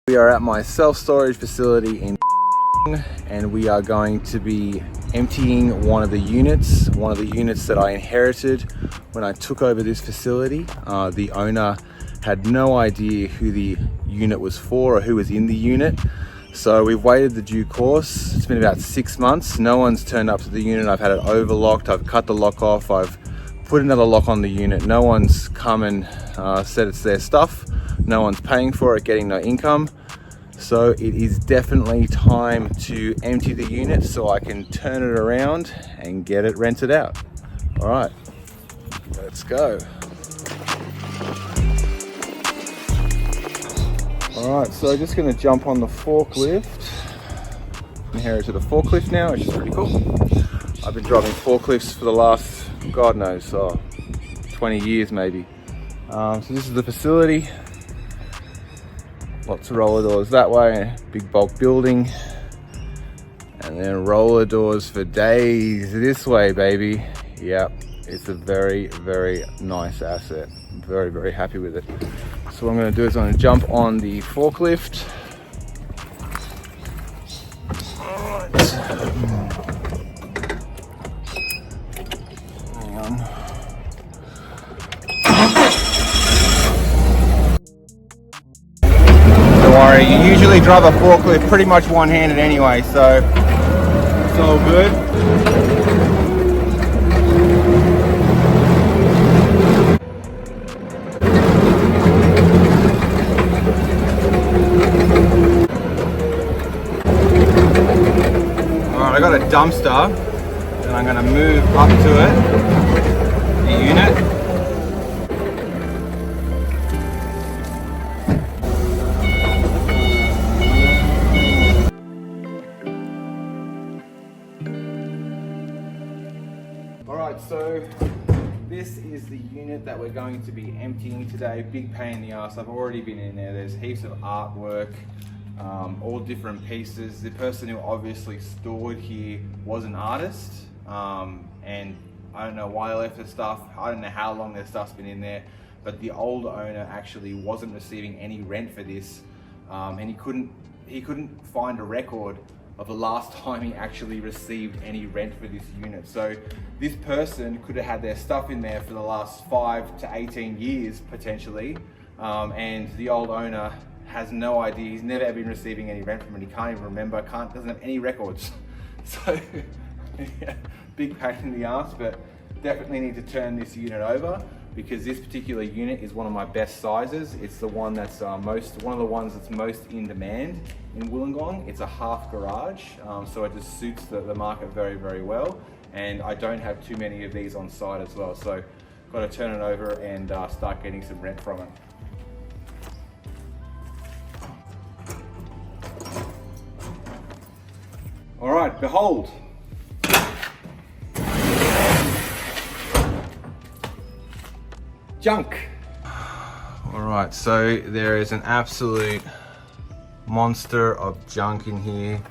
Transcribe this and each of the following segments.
We are at my self-storage facility in and we are going to be emptying one of the units that I inherited when I took over this facility. The owner had no idea who the unit was for or who was in the unit. So we've waited the due course. It's been about 6 months. No one's turned up to the unit. I've had it overlocked. I've cut the lock off. I've put another lock on the unit. No one's come and said it's their stuff. No one's paying for it, getting no income. So it is definitely time to empty the unit so I can turn it around and get it rented out. All right, let's go. All right, so just gonna jump on the forklift. Inherited a forklift now, which is pretty cool. I've been driving forklifts for the last, God knows, 20 years maybe. So this is the facility. Lots of roller doors that way, big bulk building. And then roller doors for days this way, baby. Yep, it's a very, very nice asset. I'm very, very happy with it. So what I'm gonna do is I'm gonna jump on the forklift. All right. Hang on. You usually drive a forklift pretty much one-handed anyway, so it's all good. Alright, I got a dumpster and I'm going to move up to it, the unit. Alright, so this is the unit that we're going to be emptying today. Big pain in the ass. I've already been in there. There's heaps of artwork, all different pieces. The person who obviously stored here was an artist, and I don't know why they left their stuff. I don't know how long their stuff's been in there, but the old owner actually wasn't receiving any rent for this, and he couldn't find a record of the last time he actually received any rent for this unit. So this person could have had their stuff in there for the last 5 to 18 years potentially, and the old owner has no idea. He's never been receiving any rent from it. He can't even remember, doesn't have any records. So yeah, big pain in the ass, but definitely need to turn this unit over because this particular unit is one of my best sizes. It's the one that's one of the ones that's most in demand in Wollongong. It's a half garage, so it just suits the market very, very well. And I don't have too many of these on site as well. So got to turn it over and start getting some rent from it. All right, behold. Junk. All right, so there is an absolute monster of junk in here.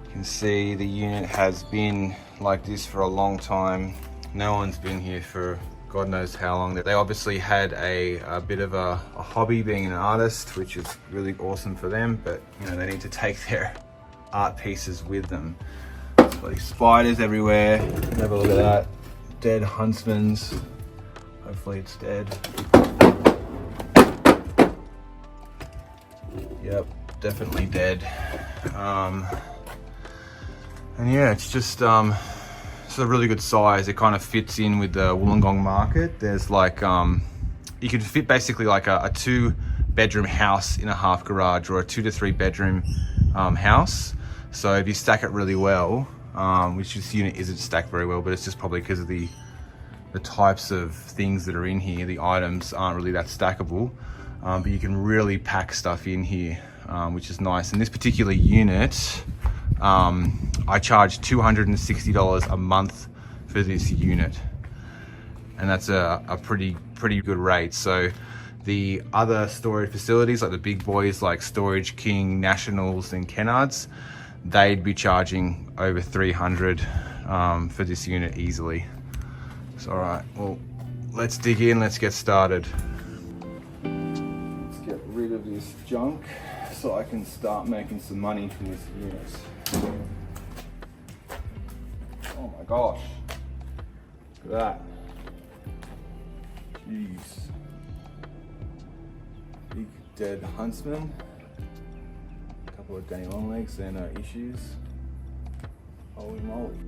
You can see the unit has been like this for a long time. No one's been here for God knows how long. They obviously had a bit of a hobby being an artist, which is really awesome for them, but you know, they need to take their art pieces with them. There's bloody spiders everywhere. Have a look at that. Dead huntsman's. Hopefully it's dead. Yep, definitely dead. And yeah, it's just it's a really good size. It kind of fits in with the Wollongong market. There's like you could fit basically like a 2-bedroom house in a half garage, or a 2 to 3 bedroom house. So if you stack it really well, which this unit isn't stacked very well, but it's just probably because of the types of things that are in here. The items aren't really that stackable, but you can really pack stuff in here, which is nice. In this particular unit, I charge $260 a month for this unit, and that's a pretty good rate. So the other storage facilities, like the big boys like Storage King, Nationals and Kennards, they'd be charging over $300 for this unit easily. So all right, well, let's dig in, let's get started. Let's get rid of this junk. so I can start making some money from this unit. Oh my gosh, look at that. Jeez. Big dead huntsman. A couple of Danny Longlegs, there no issues. Holy moly.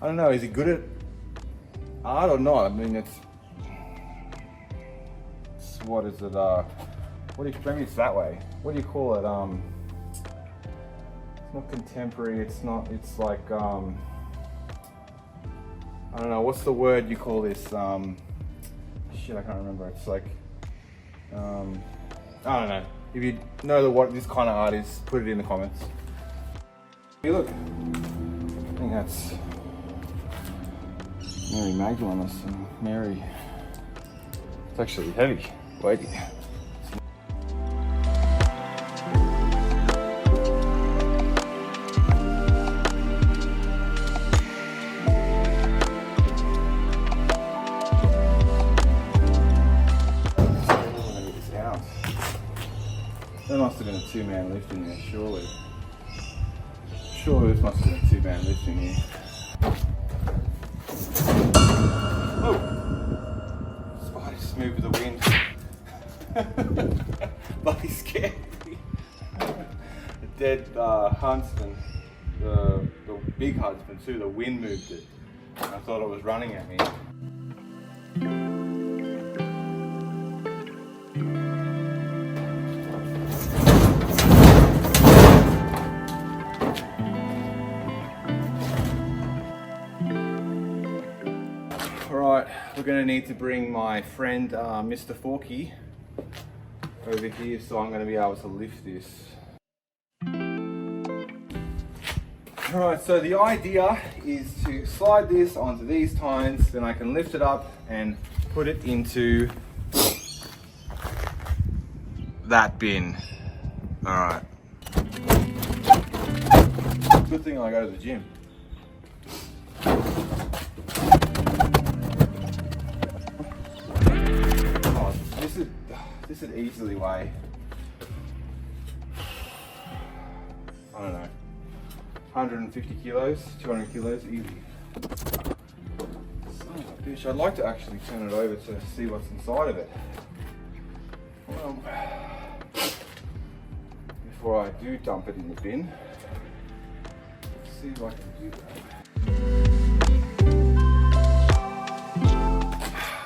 I don't know, is he good at art or not? I mean, it's what is it, what do you, maybe it's that way. What do you call it? It's not contemporary, it's not, it's like, I don't know, what's the word you call this? Shit, I can't remember. It's like, I don't know. If you know what this kind of art is, put it in the comments. Hey, look, I think that's Mary Magdalene or some Mary. It's actually heavy, weighty. There must have been a two-man lift in there, surely. Surely this must have been a two-man lift in here. Oh! Spider just moved with the wind. Bloody scared me. The dead huntsman, the big huntsman too, the wind moved it. I thought it was running at me. Alright, we're going to need to bring my friend Mr. Forky over here, so I'm going to be able to lift this. Alright, so the idea is to slide this onto these tines, then I can lift it up and put it into that bin. Alright. Good thing I go to the gym. This would easily weigh, I don't know, 150 kilos, 200 kilos, easy. Son of a bitch, I'd like to actually turn it over to see what's inside of it. Well, before I do dump it in the bin, let's see if I can do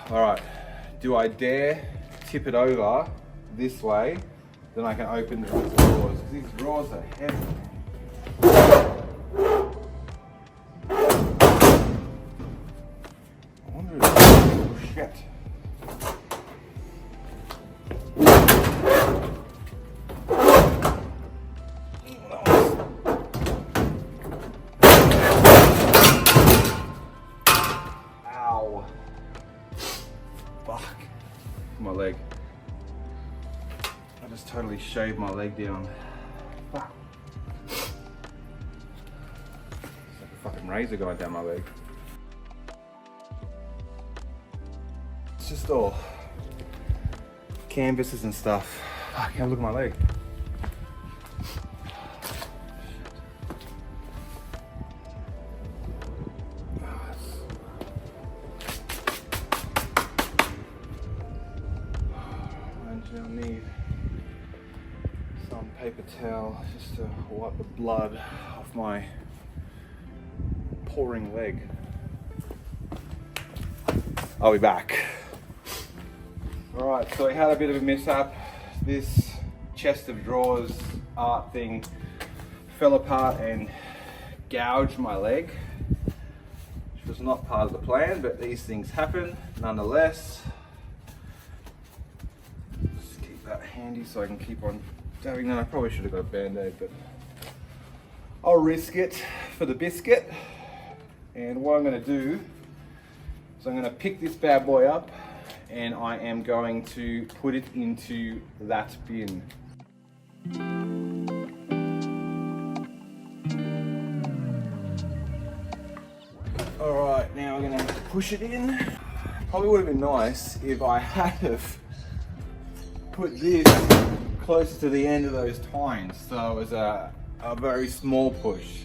that. Alright, do I dare tip it over this way, then I can open the drawers, because these drawers are heavy. I wonder if oh shit. Ow. Fuck. My leg. I just totally shaved my leg down. Fuck. It's like a fucking razor going down my leg. It's just all canvases and stuff. Fuck, have a look at my leg. I'll need some paper towel just to wipe the blood off my pouring leg. I'll be back. Alright, so I had a bit of a mishap. This chest of drawers art thing fell apart and gouged my leg, which was not part of the plan, but these things happen nonetheless. That handy so I can keep on dabbing that. I probably should have got a band-aid, but I'll risk it for the biscuit. And what I'm going to do is I'm going to pick this bad boy up and I am going to put it into that bin. All right, now we're gonna have to push it in. Probably would have been nice if I had have put this closer to the end of those tines, so it was a very small push.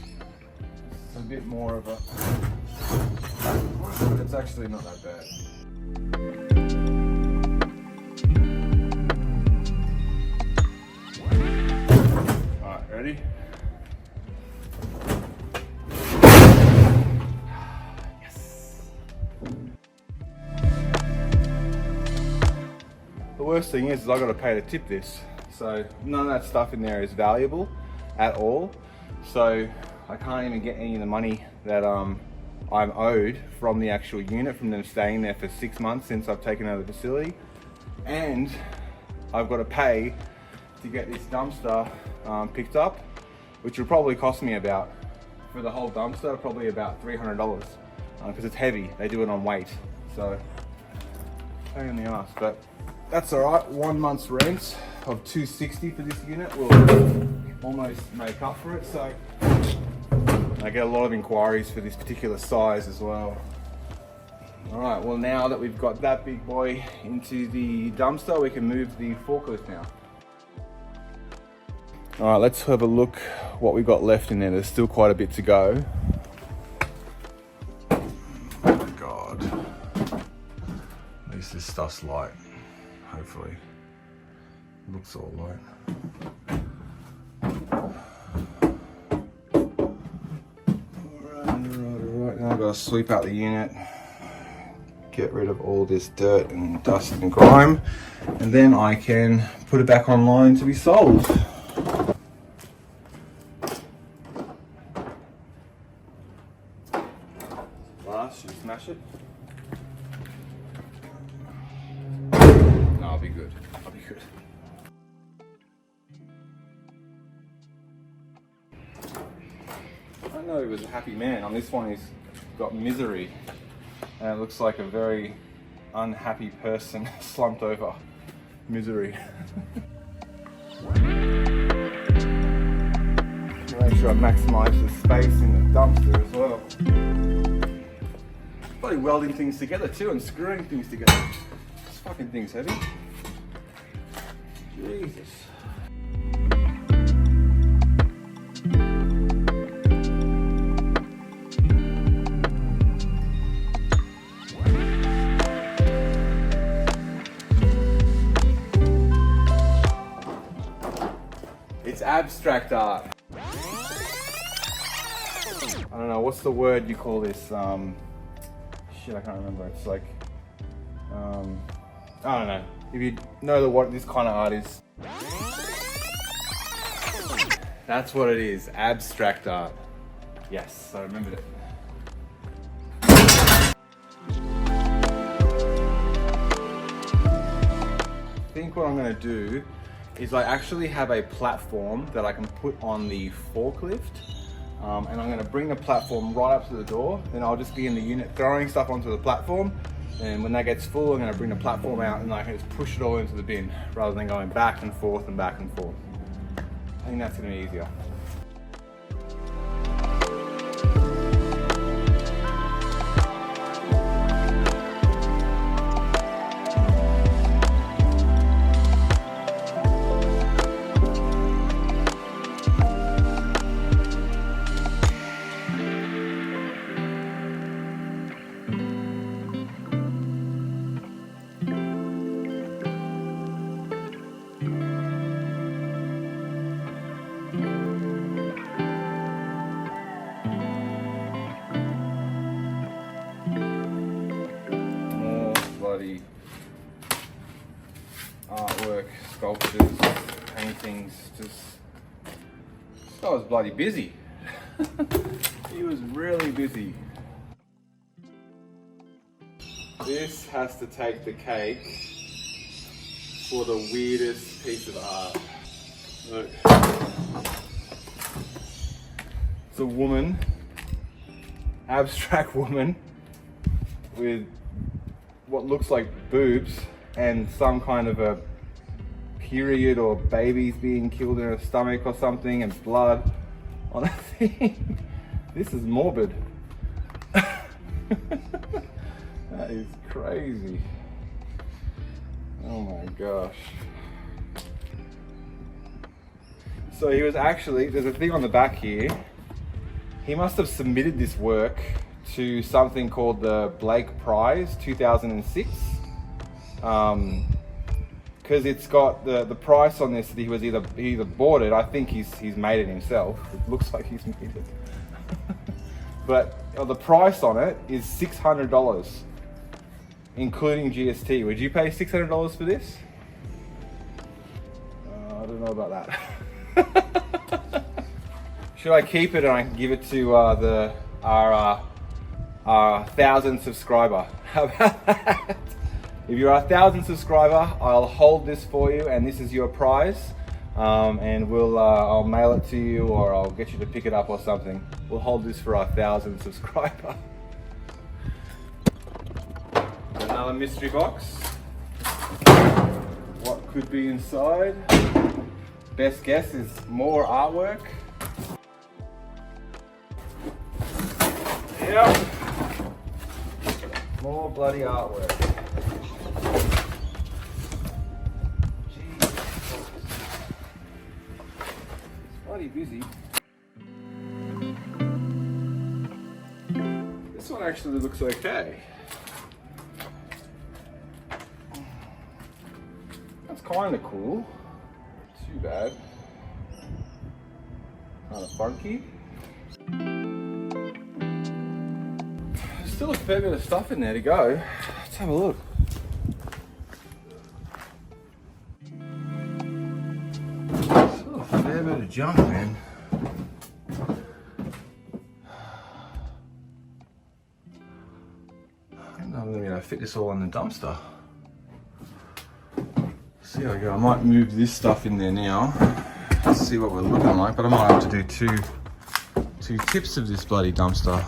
It's a bit more of a, but it's actually not that bad. All right, ready? The worst thing is I got to pay to tip this, so none of that stuff in there is valuable at all. So I can't even get any of the money that I'm owed from the actual unit, from them staying there for 6 months since I've taken over the facility, and I've got to pay to get this dumpster picked up, which will probably cost me about, for the whole dumpster, probably about $300 because it's heavy. They do it on weight, so pain in the ass, but that's all right. 1 month's rent of $260 for this unit will almost make up for it. So I get a lot of inquiries for this particular size as well. All right, well, now that we've got that big boy into the dumpster, we can move the forklift now. All right, let's have a look what we've got left in there. There's still quite a bit to go. Oh my God. At least this stuff's light. Hopefully, looks all light. Alright, now I've got to sweep out the unit, get rid of all this dirt and dust and grime, and then I can put it back online to be sold. Last, should we smash it? I'll be good. I'll be good. I don't know he was a happy man. On this one he's got misery. And it looks like a very unhappy person slumped over. Misery. Make sure I maximise the space in the dumpster as well. Bloody welding things together too and screwing things together. This fucking thing's heavy. Jesus. It's abstract art. I don't know, what's the word you call this? Shit, I can't remember. It's like, I don't know. If you know what this kind of art is. That's what it is, abstract art. Yes, I remembered it. I think what I'm gonna do is I actually have a platform that I can put on the forklift. And I'm gonna bring the platform right up to the door, then I'll just be in the unit throwing stuff onto the platform. And when that gets full, I'm going to bring the platform out and I can just push it all into the bin rather than going back and forth and back and forth. I think that's going to be easier. Artwork, sculptures, paintings, just this guy was bloody busy. He was really busy. This has to take the cake for the weirdest piece of art. Look. It's a woman, abstract woman, with what looks like boobs and some kind of a period or babies being killed in her stomach or something and blood on a thing. This is morbid. That is crazy. Oh my gosh. So he was actually, there's a thing on the back here. He must have submitted this work to something called the Blake Prize 2006. Because it's got the price on this that he either bought it. I think he's made it himself. It looks like he's made it. But the price on it is $600, including GST. Would you pay $600 for this? I don't know about that. Should I keep it and I can give it to our 1,000 subscriber? How about that? If you're a 1,000 subscriber, I'll hold this for you, and this is your prize. And I'll mail it to you, or I'll get you to pick it up or something. We'll hold this for our 1,000 subscriber. Another mystery box. What could be inside? Best guess is more artwork. Yep. More bloody artwork. Jeez. It's bloody busy. This one actually looks okay. That's kind of cool. Too bad. Kind of funky. There's still a fair bit of stuff in there to go. Let's have a look. Still a fair bit of junk, man. I don't know if I'm going to fit this all in the dumpster. See how I go. I might move this stuff in there now. Let's see what we're looking like, but I might have to do two tips of this bloody dumpster.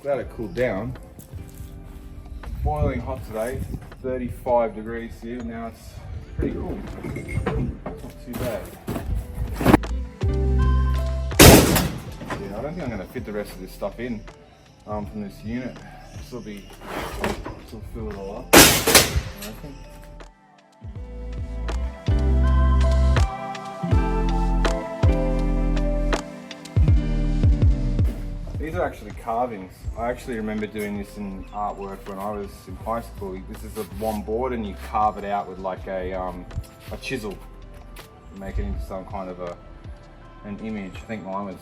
Glad it cooled down. Boiling hot today, 35 degrees here. Now it's pretty cool. Not too bad. I don't think I'm going to fit the rest of this stuff in from this unit. This will fill it all up, I reckon. These are actually carvings. I actually remember doing this in artwork when I was in high school. This is a one board and you carve it out with like a chisel. Make it into some kind of an image. I think mine was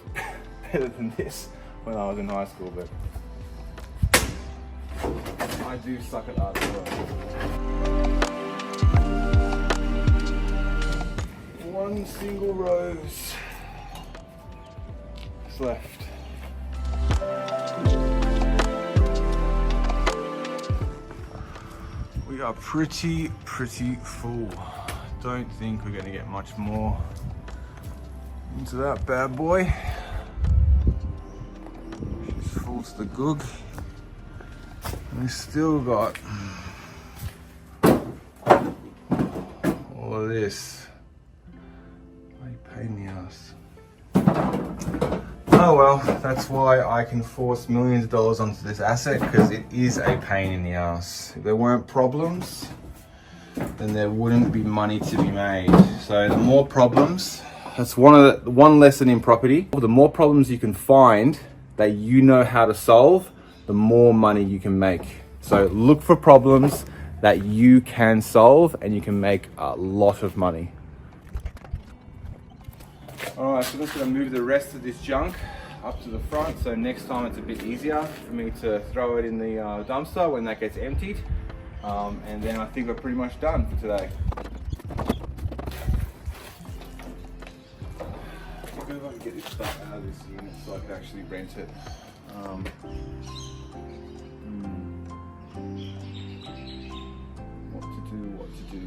better than this when I was in high school, but I do suck at art as well. One single rose is left. We are pretty full. Don't think we're going to get much more into that bad boy. She's full to the goog. And we still got all of this. Bloody pain in the ass. Oh well, that's why I can force millions of dollars onto this asset, because it is a pain in the ass. If there weren't problems, then there wouldn't be money to be made. So the more problems, that's one lesson in property. The more problems you can find that you know how to solve, the more money you can make. So look for problems that you can solve and you can make a lot of money. All right, so I'm just gonna move the rest of this junk up to the front, so next time it's a bit easier for me to throw it in the dumpster when that gets emptied. And then I think we're pretty much done for today. I'll go if I can get this stuff out of this unit so I can actually rent it. What to do.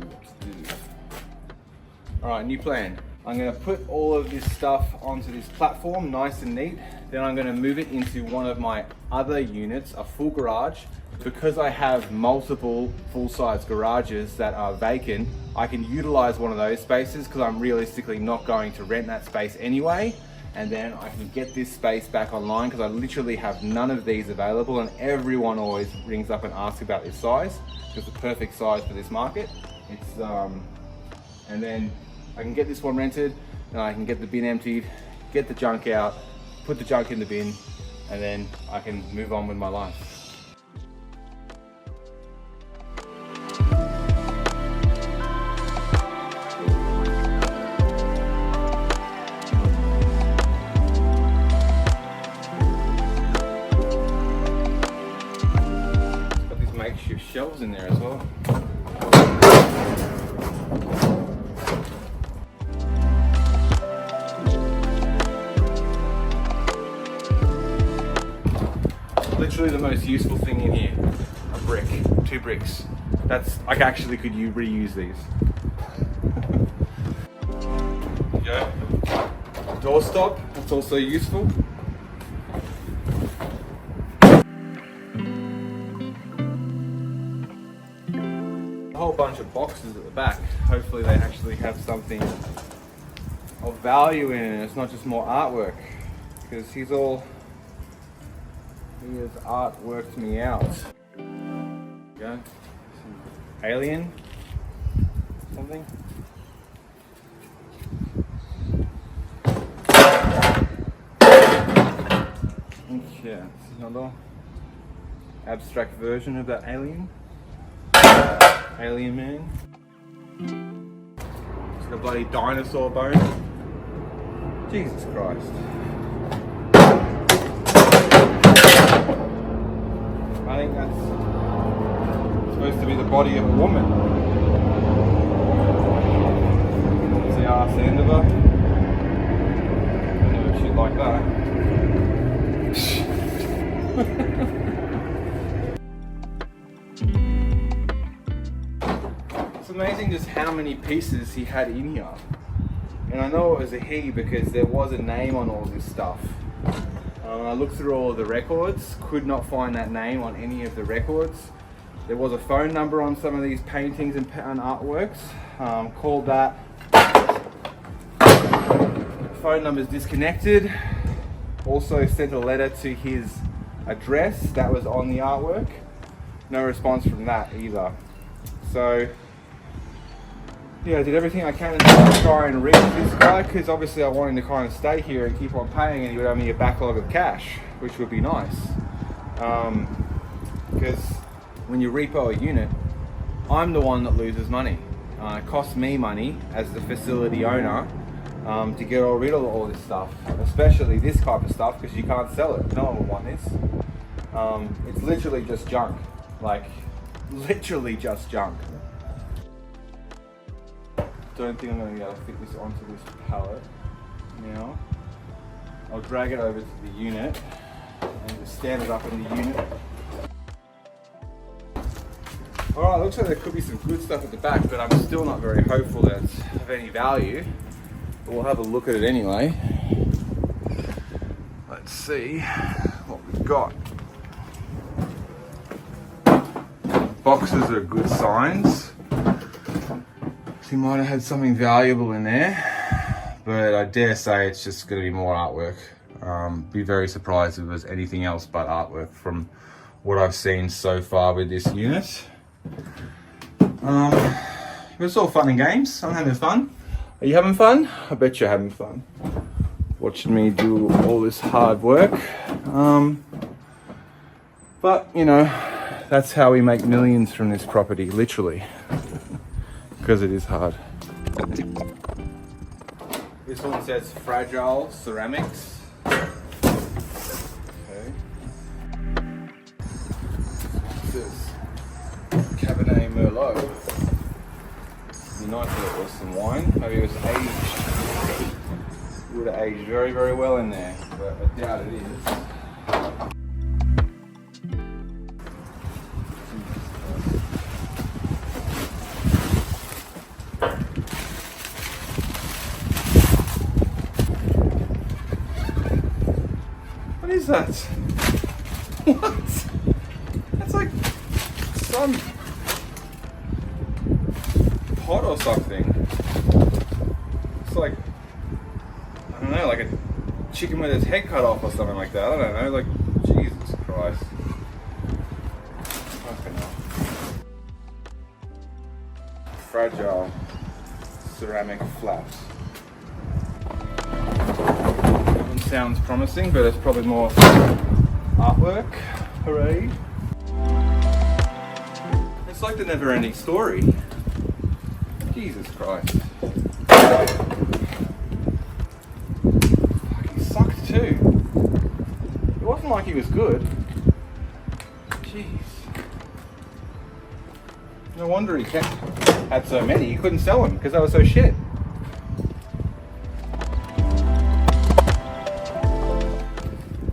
All right, new plan. I'm going to put all of this stuff onto this platform, nice and neat. Then I'm going to move it into one of my other units, a full garage, Because I have multiple full-size garages that are vacant, I can utilize one of those spaces because I'm realistically not going to rent that space anyway. And then I can get this space back online because I literally have none of these available, and everyone always rings up and asks about this size. It's the perfect size for this market. It's and then I can get this one rented, and I can get the bin emptied, get the junk out, put the junk in the bin, and then I can move on with my life. Got these makeshift shelves in there as well. Literally the most useful thing in here, a brick, 2 bricks. That's, I actually could you reuse these. There you go. Door stop, that's also useful. A whole bunch of boxes at the back. Hopefully they actually have something of value in it. It's not just more artwork, because he has artworked me out. There you go. Some alien, something. Yeah, this is another abstract version of that alien. Alien man. It's got a bloody dinosaur bone. Jesus Christ. I think that's supposed to be the body of a woman. That's the arse end of her. I know shit like that. It's amazing just how many pieces he had in here. And I know it was a he because there was a name on all this stuff. I looked through all of the records, could not find that name on any of the records. There was a phone number on some of these paintings and artworks. Called that. Phone number's disconnected. Also sent a letter to his address that was on the artwork. No response from that either. So yeah, I did everything I can to try and reach this guy, because obviously I want him to kind of stay here and keep on paying, and he would owe me a backlog of cash, which would be nice. Because when you repo a unit, I'm the one that loses money. It costs me money as the facility owner to get rid of all this stuff, especially this type of stuff, because you can't sell it. No one would want this. It's literally just junk, like literally just junk. Don't think I'm going to be able to fit this onto this pallet now. I'll drag it over to the unit and just stand it up in the unit. Alright, looks like there could be some good stuff at the back, but I'm still not very hopeful that it's of any value. But we'll have a look at it anyway. Let's see what we've got. Boxes are good signs. He might have had something valuable in there, but I dare say it's just going to be more artwork. Be very surprised if it was anything else but artwork from what I've seen so far with this unit. It's all fun and games. I'm having fun. Are you having fun? I bet you're having fun watching me do all this hard work. But you know, that's how we make millions from this property, literally. Because it is hard. This one says fragile ceramics. Okay. This is Cabernet Merlot. It'd be nice if it was some wine. Maybe it was aged. It would have aged very, very well in there, but I doubt it is. What is that? What? That's like some pot or something. It's like, I don't know, like a chicken with its head cut off or something like that. I don't know, like, Jesus Christ. Fucking hell. Fragile ceramic flaps. That one sounds promising, but it's probably more artwork. Hooray. It's like the never-ending story. Jesus Christ. He sucked too. It wasn't like he was good. Jeez. No wonder he had so many. He couldn't sell them because they were so shit.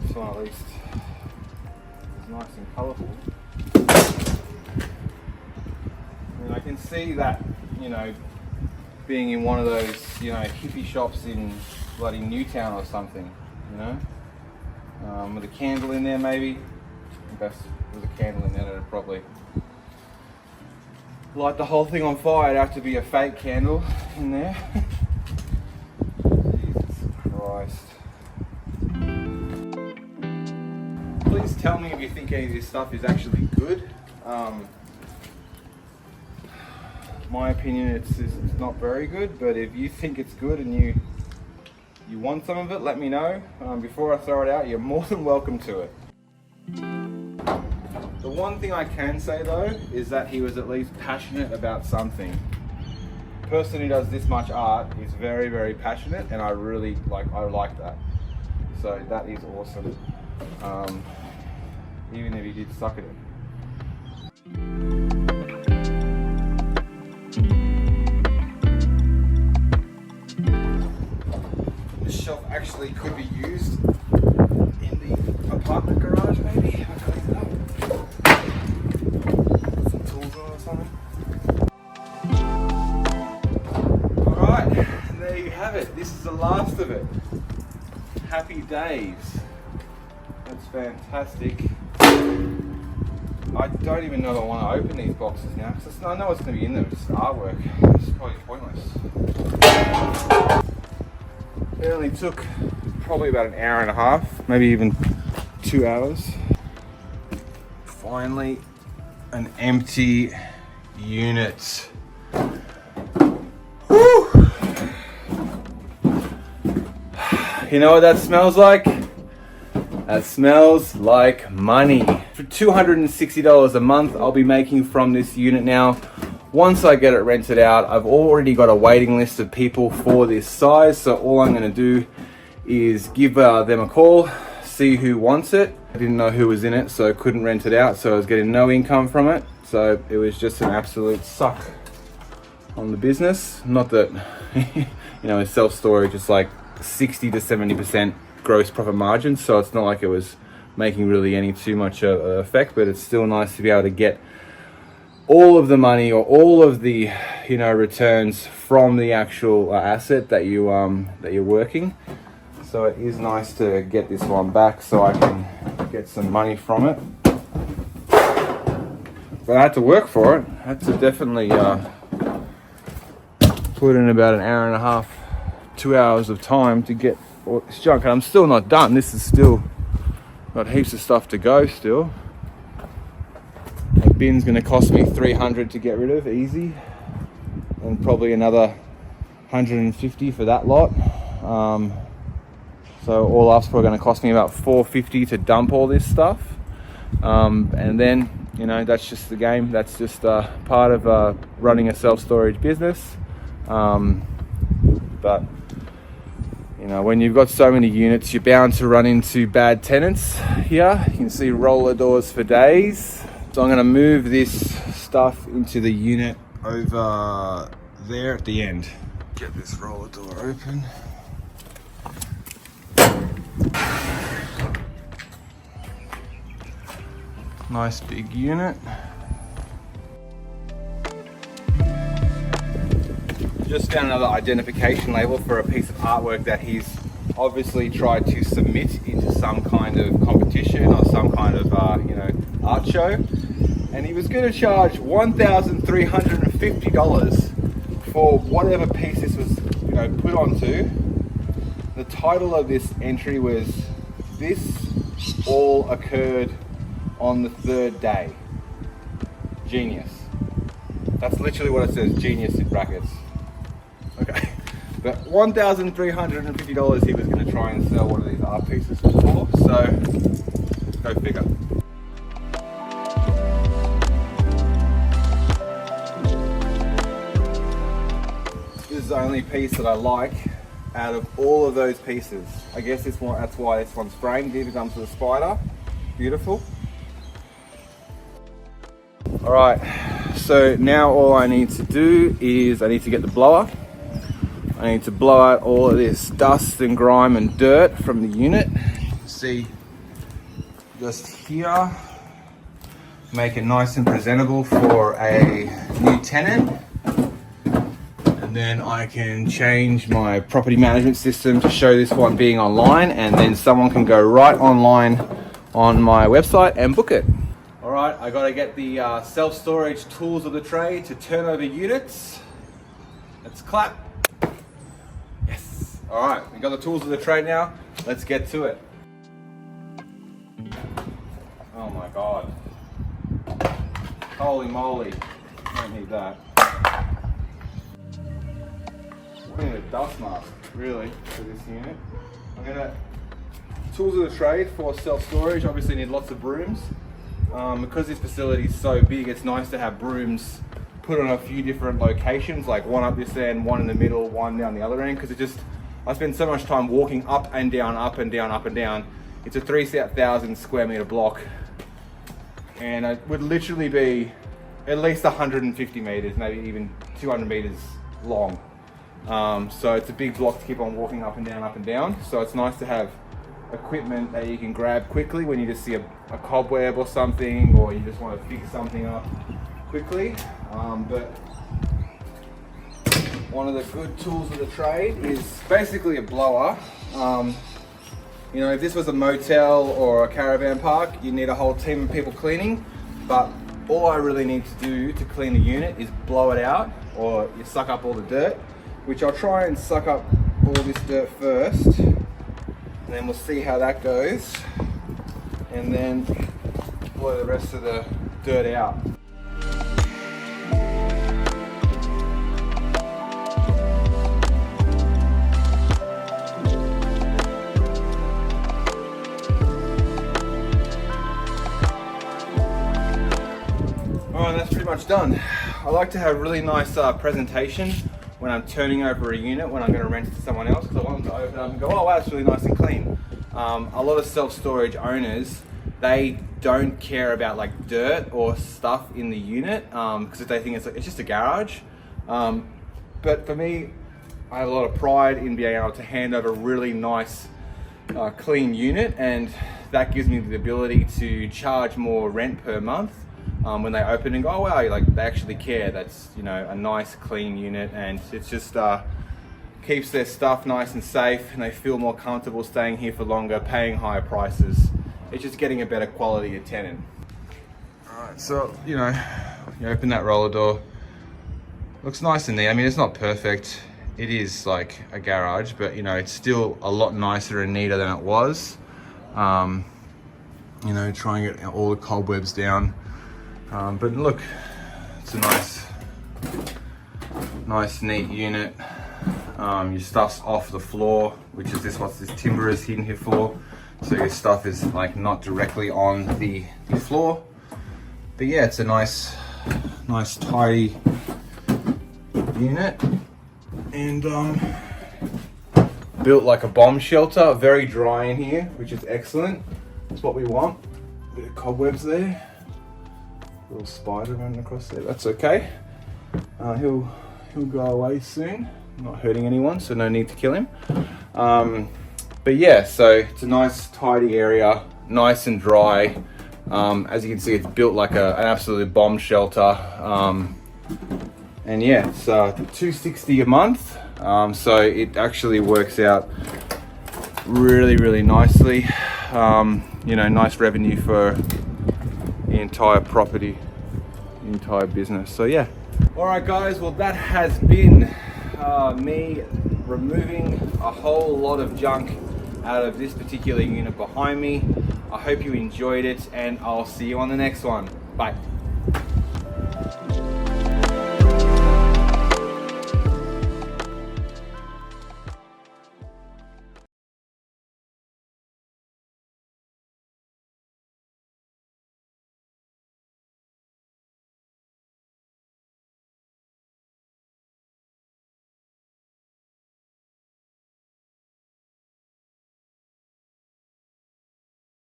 This one at least is nice and colourful. And I can see that, you know, being in one of those, you know, hippie shops in bloody Newtown or something, you know, with a candle in there maybe. I guess with a candle in there, it'd probably light the whole thing on fire. It'd have to be a fake candle in there. Jesus Christ. Please tell me if you think any of this stuff is actually good. My opinion, it's not very good, but if you think it's good and you want some of it, let me know. Before I throw it out, you're more than welcome to it. The one thing I can say though is that he was at least passionate about something. A person who does this much art is very, very passionate, and I like that. So that is awesome. Even if he did suck at it. This shelf actually could be used in the apartment garage maybe. Some tools on or something. Alright, there you have it. This is the last of it. Happy days. That's fantastic. I don't even know if I want to open these boxes now because I know what's going to be in them. It's just artwork. It's probably pointless. It only took probably about an hour and a half, maybe even 2 hours. Finally, an empty unit. Woo! You know what that smells like? That smells like money. For $260 a month, I'll be making from this unit now. Once I get it rented out, I've already got a waiting list of people for this size. So all I'm gonna do is give them a call, see who wants it. I didn't know who was in it, so I couldn't rent it out. So I was getting no income from it. So it was just an absolute suck on the business. Not that, you know, in self-storage, it's like 60 to 70% gross profit margin, so it's not like it was making really any too much effect, but it's still nice to be able to get all of the money or all of the, you know, returns from the actual asset that you're working. So it is nice to get this one back so I can get some money from it. But I had to work for it. I had to definitely put in about an hour and a half, 2 hours of time to get all this junk, and I'm still not done. This is still got heaps of stuff to go still. A bin's going to cost me $300 to get rid of, easy, and probably another $150 for that lot. So all up's probably going to cost me about $450 to dump all this stuff, and then, you know, that's just the game. That's just part of running a self-storage business. But you know, when you've got so many units, you're bound to run into bad tenants here. You can see roller doors for days. So I'm going to move this stuff into the unit over there at the end. Get this roller door open. Nice big unit. Just found another identification label for a piece of artwork that he's obviously tried to submit into some kind of competition or some kind of you know, art show, and he was going to charge $1,350 for whatever piece this was, put onto. The title of this entry was "This all occurred on the third day." Genius. That's literally what it says, genius in brackets. Okay, but $1,350 he was going to try and sell one of these art pieces for, so go figure. This is the only piece that I like out of all of those pieces. I guess that's why this one's framed. Even comes with a spider. Beautiful. Alright, so now all I need to do is I need to get the blower. I need to blow out all of this dust and grime and dirt from the unit. See, just here, make it nice and presentable for a new tenant. And then I can change my property management system to show this one being online, and then someone can go right online on my website and book it. All right, I gotta get the self-storage tools of the trade to turn over units. Let's clap. Yes. All right, we got the tools of the trade now. Let's get to it. Oh my God. Holy moly. Don't need that. We need a dust mask, really, for this unit. Tools of the trade for self-storage, obviously need lots of brooms. Because this facility is so big, it's nice to have brooms put on a few different locations, like one up this end, one in the middle, one down the other end, because I spend so much time walking up and down, up and down, up and down. It's a 3,000 square meter block, and it would literally be at least 150 meters, maybe even 200 meters long. So it's a big block to keep on walking up and down, up and down. So it's nice to have equipment that you can grab quickly when you just see a cobweb or something, or you just want to fix something up quickly. But one of the good tools of the trade is basically a blower. If this was a motel or a caravan park, you need a whole team of people cleaning, but all I really need to do to clean the unit is blow it out, or you suck up all the dirt, which I'll try and suck up all this dirt first, and then we'll see how that goes, and then blow the rest of the dirt out. Alright, that's pretty much done. I like to have really nice presentation when I'm turning over a unit, when I'm going to rent it to someone else, because I want them to open up and go, oh wow, it's really nice and clean. A lot of self-storage owners, they don't care about like dirt or stuff in the unit because they think it's just a garage. But for me, I have a lot of pride in being able to hand over a really nice clean unit, and that gives me the ability to charge more rent per month when they open and go, oh wow, like they actually care. That's, a nice clean unit, and it's just keeps their stuff nice and safe, and they feel more comfortable staying here for longer, paying higher prices. It's just getting a better quality of tenant. Alright, so you open that roller door. Looks nice in there. I mean, it's not perfect. It is like a garage, but it's still a lot nicer and neater than it was. Try and get all the cobwebs down. But look, it's a nice neat unit. Your stuff's off the floor, which is what this timber is hidden here for. So your stuff is like not directly on the floor. But yeah, it's a nice tidy unit, and built like a bomb shelter. Very dry in here, which is excellent. That's what we want. A bit of cobwebs there. Little spider running across there. That's okay. He'll go away soon. Not hurting anyone, so no need to kill him. But yeah, so it's a nice tidy area, nice and dry. As you can see, it's built like an absolute bomb shelter. And yeah, it's $260 a month. So it actually works out really nicely. Nice revenue for the entire property. entire business. So yeah. All right, guys. Well, that has been me removing a whole lot of junk out of this particular unit behind me. I hope you enjoyed it, and I'll see you on the next one. Bye.